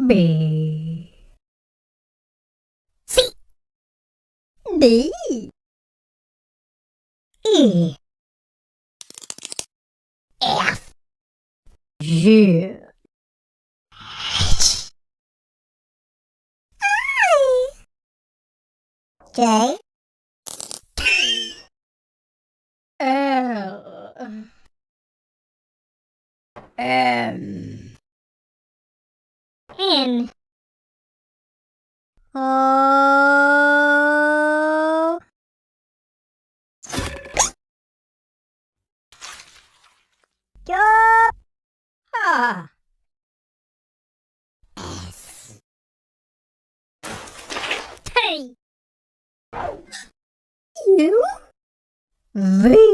B C D E F G H I J L M N O Q R S T U V